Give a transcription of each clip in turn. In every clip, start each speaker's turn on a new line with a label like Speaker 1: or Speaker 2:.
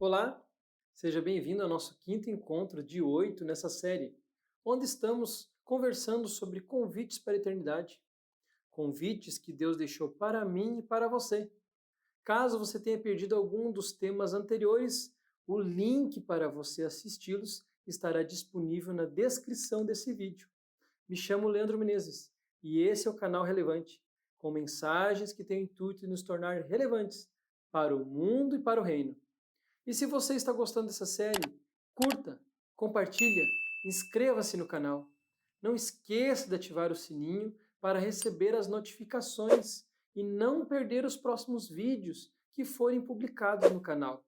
Speaker 1: Olá, seja bem-vindo ao nosso quinto encontro de 8 nessa série, onde estamos conversando sobre convites para a eternidade. Convites que Deus deixou para mim e para você. Caso você tenha perdido algum dos temas anteriores, o link para você assisti-los estará disponível na descrição desse vídeo. Me chamo Leandro Menezes e esse é o canal Relevante, com mensagens que têm o intuito de nos tornar relevantes para o mundo e para o reino. E se você está gostando dessa série, curta, compartilha, inscreva-se no canal. Não esqueça de ativar o sininho para receber as notificações e não perder os próximos vídeos que forem publicados no canal.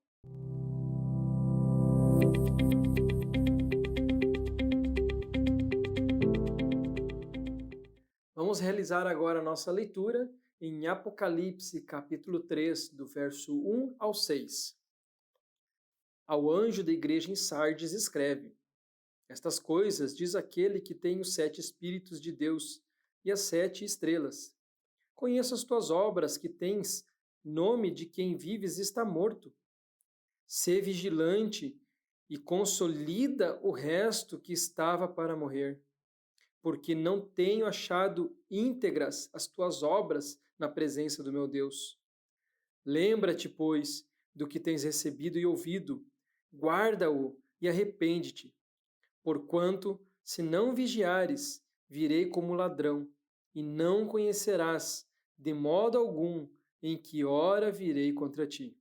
Speaker 1: Vamos realizar agora a nossa leitura em Apocalipse, capítulo 3, do verso 1 ao 6. Ao anjo da igreja em Sardes escreve: Estas coisas diz aquele que tem os 7 Espíritos de Deus e as 7 estrelas. Conheço as tuas obras, que tens nome de quem vives e está morto. Sê vigilante e consolida o resto que estava para morrer, porque não tenho achado íntegras as tuas obras na presença do meu Deus. Lembra-te, pois, do que tens recebido e ouvido, guarda-o e arrepende-te. Porquanto, se não vigiares, virei como ladrão, e não conhecerás, de modo algum, em que hora virei contra ti.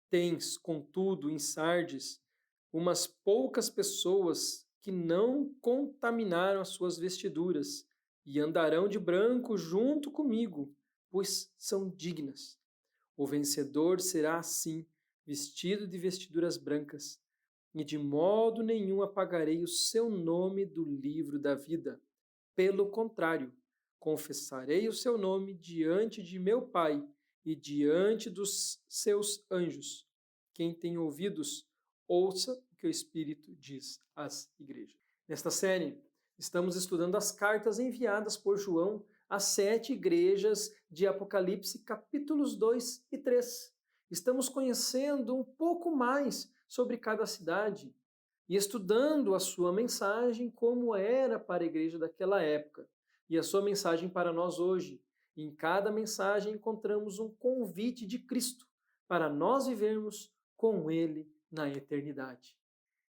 Speaker 1: Tens, contudo, em Sardes, umas poucas pessoas que não contaminaram as suas vestiduras, e andarão de branco junto comigo, pois são dignas. O vencedor será assim, vestido de vestiduras brancas, e de modo nenhum apagarei o seu nome do livro da vida. Pelo contrário, confessarei o seu nome diante de meu Pai e diante dos seus anjos. Quem tem ouvidos, ouça o que o Espírito diz às igrejas. Nesta série, estamos estudando as cartas enviadas por João às 7 igrejas de Apocalipse, capítulos 2 e 3. Estamos conhecendo um pouco mais sobre cada cidade e estudando a sua mensagem como era para a igreja daquela época e a sua mensagem para nós hoje. Em cada mensagem encontramos um convite de Cristo para nós vivermos com Ele na eternidade.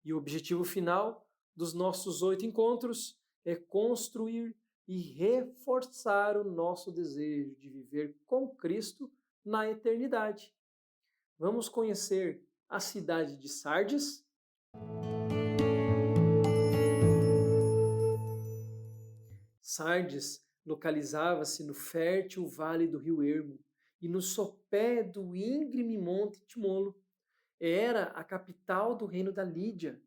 Speaker 1: E o objetivo final dos nossos 8 encontros é construir e reforçar o nosso desejo de viver com Cristo na eternidade. Vamos conhecer a cidade de Sardes. Sardes localizava-se no fértil vale do rio Hermo e no sopé do íngreme monte Tmolo. Era a capital do reino da Lídia,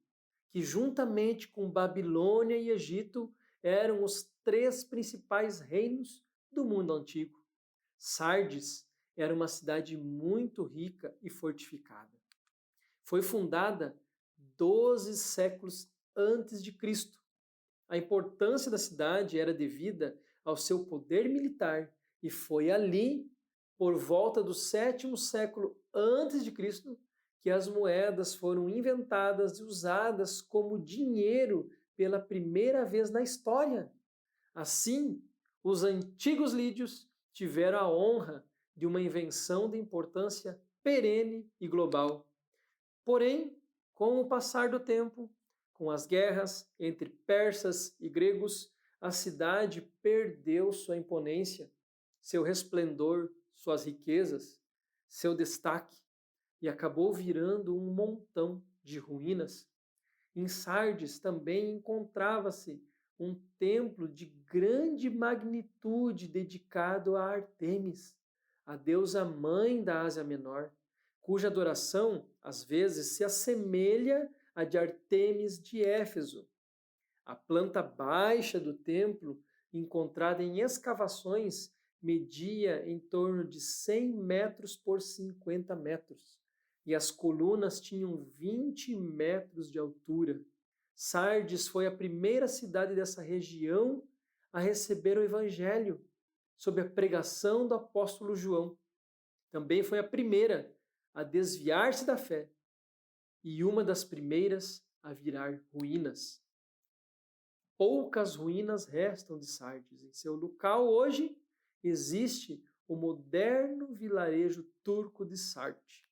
Speaker 1: que juntamente com Babilônia e Egito eram os 3 principais reinos do mundo antigo. Sardes era uma cidade muito rica e fortificada. Foi fundada 12 séculos antes de Cristo. A importância da cidade era devida ao seu poder militar e foi ali, por volta do 7º século antes de Cristo, que as moedas foram inventadas e usadas como dinheiro pela primeira vez na história. Assim, os antigos lídios tiveram a honra de uma invenção de importância perene e global. Porém, com o passar do tempo, com as guerras entre persas e gregos, a cidade perdeu sua imponência, seu resplendor, suas riquezas, seu destaque, e acabou virando um montão de ruínas. Em Sardes também encontrava-se um templo de grande magnitude dedicado a Ártemis, a deusa mãe da Ásia Menor, cuja adoração, às vezes, se assemelha à de Ártemis de Éfeso. A planta baixa do templo, encontrada em escavações, media em torno de 100 metros por 50 metros, e as colunas tinham 20 metros de altura. Sardes foi a primeira cidade dessa região a receber o Evangelho, sob a pregação do apóstolo João. Também foi a primeira a desviar-se da fé e uma das primeiras a virar ruínas. Poucas ruínas restam de Sardes. Em seu local hoje existe o moderno vilarejo turco de Sarte.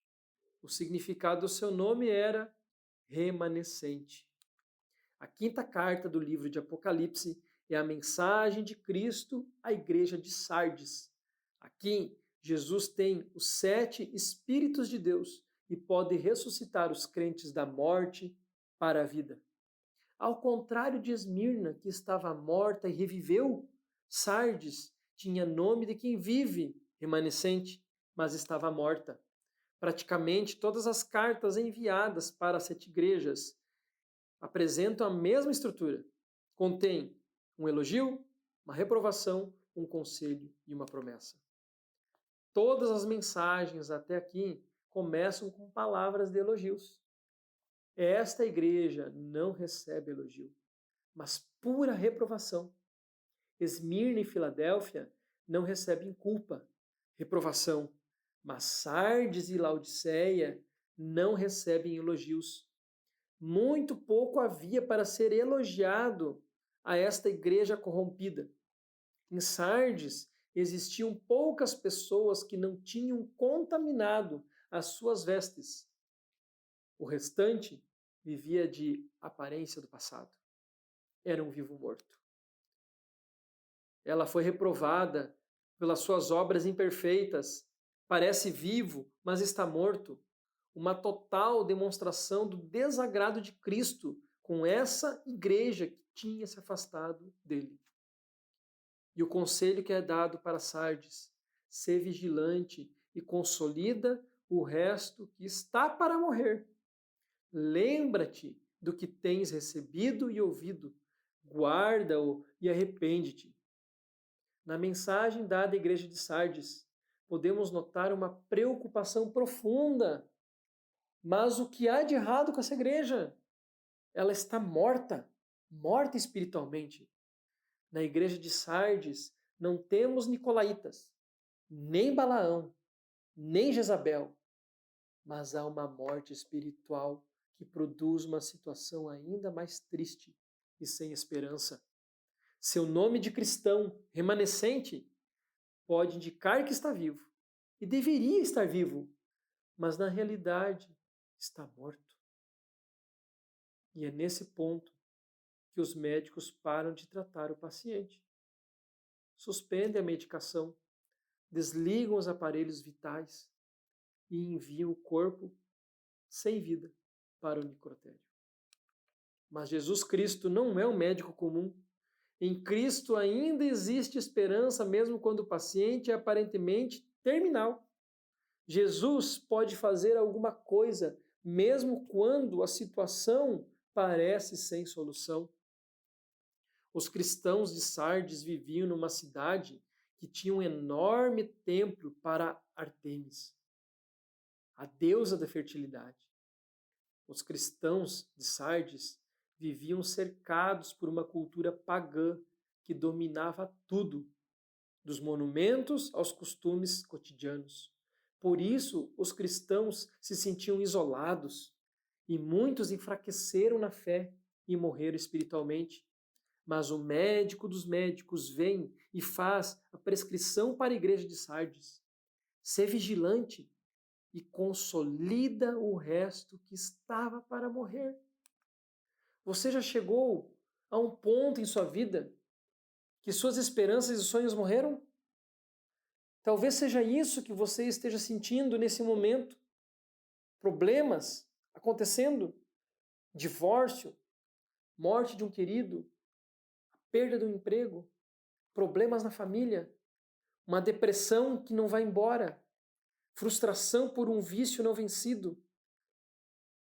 Speaker 1: O significado do seu nome era remanescente. A quinta carta do livro de Apocalipse é a mensagem de Cristo à igreja de Sardes. Aqui, Jesus tem os 7 Espíritos de Deus e pode ressuscitar os crentes da morte para a vida. Ao contrário de Esmirna, que estava morta e reviveu, Sardes tinha nome de quem vive, remanescente, mas estava morta. Praticamente todas as cartas enviadas para as 7 igrejas apresentam a mesma estrutura. Contém um elogio, uma reprovação, um conselho e uma promessa. Todas as mensagens até aqui começam com palavras de elogios. Esta igreja não recebe elogio, mas pura reprovação. Esmirna e Filadélfia não recebem culpa, reprovação, mas Sardes e Laodiceia não recebem elogios. Muito pouco havia para ser elogiado a esta igreja corrompida. Em Sardes existiam poucas pessoas que não tinham contaminado as suas vestes. O restante vivia de aparência do passado. Era um vivo morto. Ela foi reprovada pelas suas obras imperfeitas. Parece vivo, mas está morto. Uma total demonstração do desagrado de Cristo com essa igreja que tinha se afastado dele. E o conselho que é dado para Sardes: ser vigilante e consolida o resto que está para morrer. Lembra-te do que tens recebido e ouvido, guarda-o e arrepende-te. Na mensagem dada à igreja de Sardes, podemos notar uma preocupação profunda. Mas o que há de errado com essa igreja? Ela está morta, morta espiritualmente. Na igreja de Sardes não temos nicolaítas, nem Balaão, nem Jezabel, mas há uma morte espiritual que produz uma situação ainda mais triste e sem esperança. Seu nome de cristão remanescente pode indicar que está vivo, e deveria estar vivo, mas na realidade está morto. E é nesse ponto que os médicos param de tratar o paciente. Suspendem a medicação, desligam os aparelhos vitais e enviam o corpo sem vida para o necrotério. Mas Jesus Cristo não é um médico comum. Em Cristo ainda existe esperança mesmo quando o paciente é aparentemente terminal. Jesus pode fazer alguma coisa mesmo quando a situação parece sem solução. Os cristãos de Sardes viviam numa cidade que tinha um enorme templo para Ártemis, a deusa da fertilidade. Os cristãos de Sardes viviam cercados por uma cultura pagã que dominava tudo, dos monumentos aos costumes cotidianos. Por isso, os cristãos se sentiam isolados e muitos enfraqueceram na fé e morreram espiritualmente. Mas o médico dos médicos vem e faz a prescrição para a igreja de Sardes. Ser vigilante e consolida o resto que estava para morrer. Você já chegou a um ponto em sua vida que suas esperanças e sonhos morreram? Talvez seja isso que você esteja sentindo nesse momento. Problemas acontecendo, divórcio, morte de um querido, perda do emprego, problemas na família, uma depressão que não vai embora, frustração por um vício não vencido.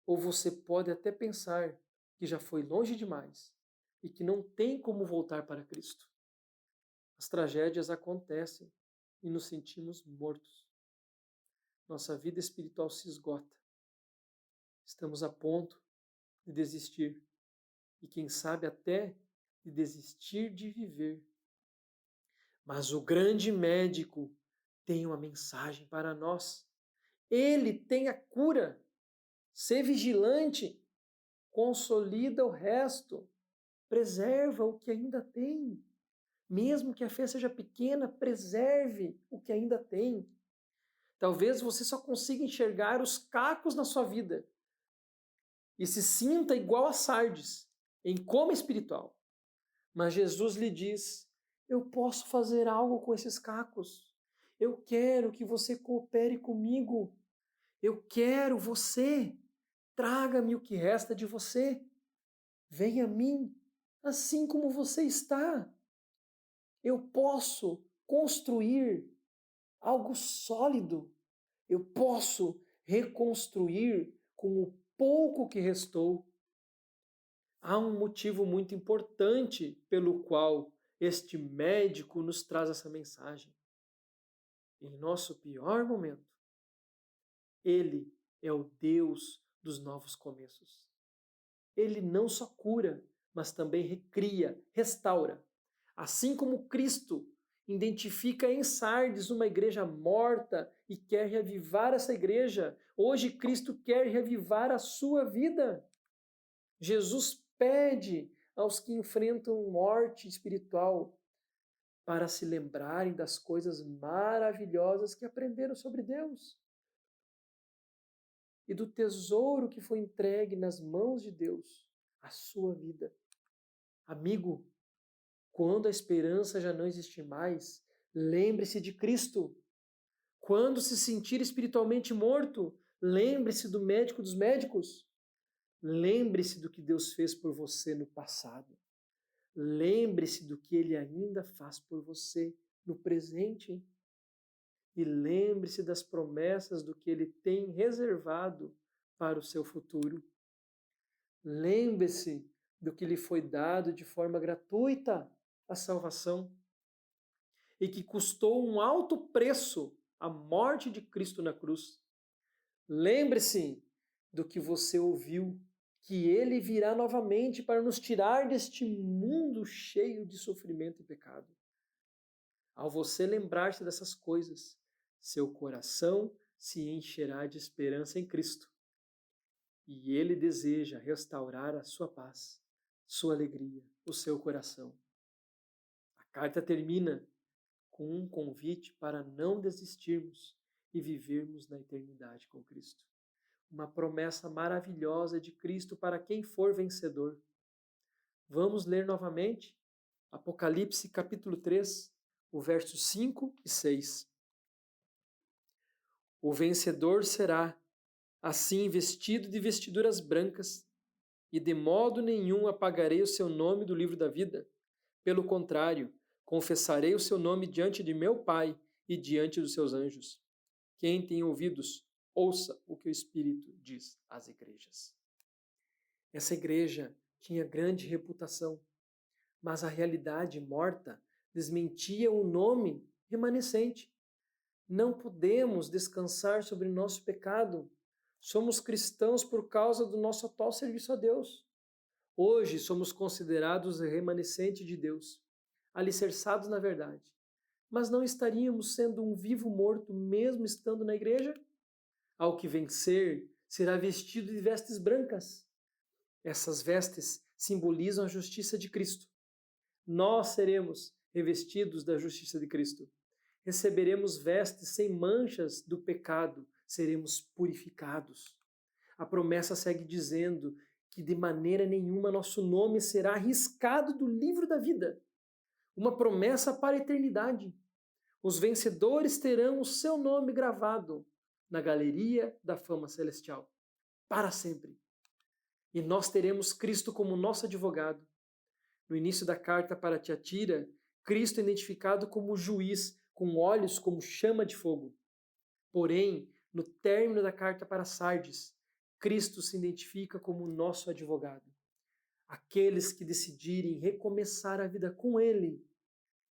Speaker 1: Ou você pode até pensar que já foi longe demais e que não tem como voltar para Cristo. As tragédias acontecem e nos sentimos mortos. Nossa vida espiritual se esgota. Estamos a ponto de desistir e, quem sabe, até de desistir de viver. Mas o grande médico tem uma mensagem para nós. Ele tem a cura. Ser vigilante, consolida o resto, preserva o que ainda tem. Mesmo que a fé seja pequena, preserve o que ainda tem. Talvez você só consiga enxergar os cacos na sua vida e se sinta igual a Sardes, em coma espiritual. Mas Jesus lhe diz: eu posso fazer algo com esses cacos. Eu quero que você coopere comigo. Eu quero você. Traga-me o que resta de você. Venha a mim, assim como você está. Eu posso construir algo sólido. Eu posso reconstruir com o pouco que restou. Há um motivo muito importante pelo qual este médico nos traz essa mensagem. Em nosso pior momento, Ele é o Deus dos novos começos. Ele não só cura, mas também recria, restaura. Assim como Cristo identifica em Sardes uma igreja morta e quer reavivar essa igreja, hoje Cristo quer reavivar a sua vida. Jesus pede aos que enfrentam morte espiritual para se lembrarem das coisas maravilhosas que aprenderam sobre Deus e do tesouro que foi entregue nas mãos de Deus, a sua vida. Amigo, quando a esperança já não existe mais, lembre-se de Cristo. Quando se sentir espiritualmente morto, lembre-se do médico dos médicos. Lembre-se do que Deus fez por você no passado. Lembre-se do que Ele ainda faz por você no presente. E lembre-se das promessas do que Ele tem reservado para o seu futuro. Lembre-se do que lhe foi dado de forma gratuita, a salvação, e que custou um alto preço, a morte de Cristo na cruz. Lembre-se do que você ouviu, que Ele virá novamente para nos tirar deste mundo cheio de sofrimento e pecado. Ao você lembrar-se dessas coisas, seu coração se encherá de esperança em Cristo. E Ele deseja restaurar a sua paz, sua alegria, o seu coração. A carta termina com um convite para não desistirmos e vivermos na eternidade com Cristo. Uma promessa maravilhosa de Cristo para quem for vencedor. Vamos ler novamente Apocalipse capítulo 3, o versos 5 e 6. O vencedor será, assim, vestido de vestiduras brancas, e de modo nenhum apagarei o seu nome do livro da vida. Pelo contrário, confessarei o seu nome diante de meu Pai e diante dos seus anjos. Quem tem ouvidos, ouça o que o Espírito diz às igrejas. Essa igreja tinha grande reputação, mas a realidade morta desmentia o nome remanescente. Não podemos descansar sobre nosso pecado. Somos cristãos por causa do nosso atual serviço a Deus. Hoje somos considerados remanescente de Deus, alicerçados na verdade. Mas não estaríamos sendo um vivo morto mesmo estando na igreja? Ao que vencer, será vestido de vestes brancas. Essas vestes simbolizam a justiça de Cristo. Nós seremos revestidos da justiça de Cristo. Receberemos vestes sem manchas do pecado, seremos purificados. A promessa segue dizendo que de maneira nenhuma nosso nome será riscado do livro da vida. Uma promessa para a eternidade. Os vencedores terão o seu nome gravado na galeria da fama celestial, para sempre. E nós teremos Cristo como nosso advogado. No início da carta para Tiatira, Cristo é identificado como juiz, com olhos como chama de fogo. Porém, no término da carta para Sardes, Cristo se identifica como nosso advogado. Aqueles que decidirem recomeçar a vida com Ele,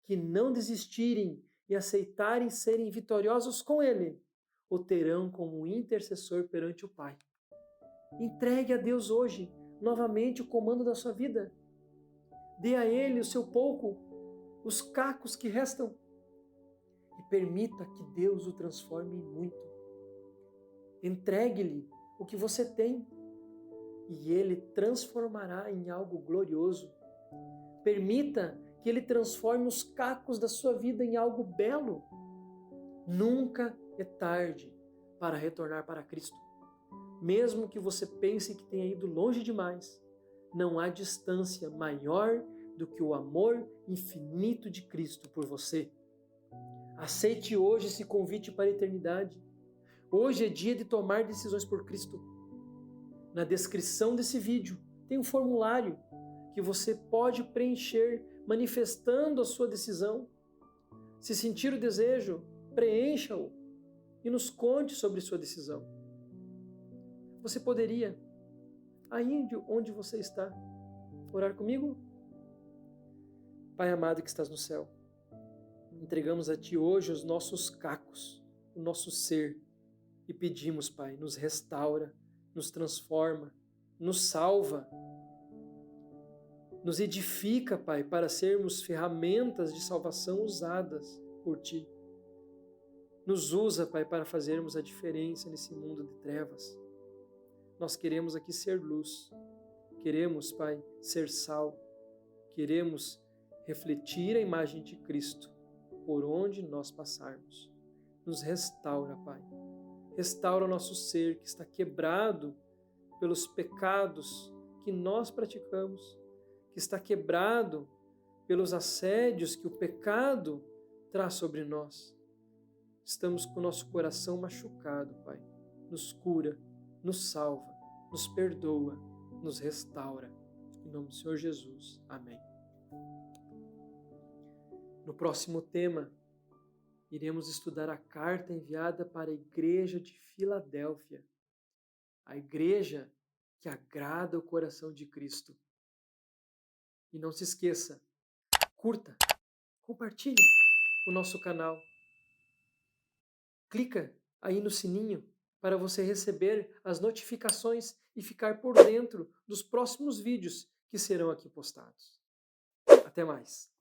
Speaker 1: que não desistirem e aceitarem serem vitoriosos com Ele, o terão como intercessor perante o Pai. Entregue a Deus hoje, novamente, o comando da sua vida. Dê a Ele o seu pouco, os cacos que restam, e permita que Deus o transforme em muito. Entregue-lhe o que você tem e Ele transformará em algo glorioso. Permita que Ele transforme os cacos da sua vida em algo belo. Nunca é tarde para retornar para Cristo. Mesmo que você pense que tenha ido longe demais, não há distância maior do que o amor infinito de Cristo por você. Aceite hoje esse convite para a eternidade. Hoje é dia de tomar decisões por Cristo. Na descrição desse vídeo tem um formulário que você pode preencher manifestando a sua decisão. Se sentir o desejo, preencha-o e nos conte sobre sua decisão. Você poderia, aí onde você está, orar comigo? Pai amado que estás no céu, entregamos a Ti hoje os nossos cacos, o nosso ser, e pedimos, Pai, nos restaura, nos transforma, nos salva, nos edifica, Pai, para sermos ferramentas de salvação usadas por Ti. Nos usa, Pai, para fazermos a diferença nesse mundo de trevas. Nós queremos aqui ser luz, queremos, Pai, ser sal, queremos refletir a imagem de Cristo por onde nós passarmos. Nos restaura, Pai. Restaura o nosso ser que está quebrado pelos pecados que nós praticamos, que está quebrado pelos assédios que o pecado traz sobre nós. Estamos com o nosso coração machucado, Pai. Nos cura, nos salva, nos perdoa, nos restaura. Em nome do Senhor Jesus. Amém. No próximo tema, iremos estudar a carta enviada para a igreja de Filadélfia, a igreja que agrada o coração de Cristo. E não se esqueça, curta, compartilhe o nosso canal. Clica aí no sininho para você receber as notificações e ficar por dentro dos próximos vídeos que serão aqui postados. Até mais!